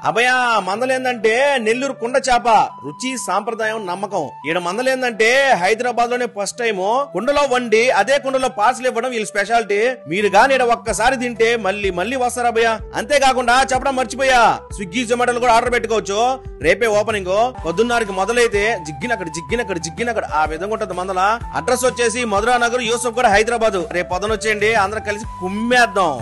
అభయ మందలేందంటే నెల్లూరు కుండ చేప రుచి సాంప్రదాయం నమ్మకం. ఈడ మందలేందంటే హైదరాబాద్ లోనే ఫస్ట్ టైం కుండలో వండి అదే కుండలో పార్సల్ ఇవ్వడం వీళ్ళ స్పెషాలిటీ. మీరు గాని ఈడ ఒక్కసారి తింటే మళ్ళీ మళ్ళీ వస్తారు అభయ. అంతేకాకుండా చెప్పడం మర్చిపోయా, స్విగ్గీ జొమాటోలు కూడా ఆర్డర్ పెట్టుకోవచ్చు. రేపే ఓపెనింగ్, పొద్దున్నకి మొదలైతే జిగ్గినక్కడ ఆ విధంగా ఉంటుంది మందల. అడ్రస్ వచ్చేసి మధురా నగర్, యూసఫ్ కూడా హైదరాబాద్. రేపు పొద్దున వచ్చేయండి, అందరం కలిసి కుమ్మేద్దాం.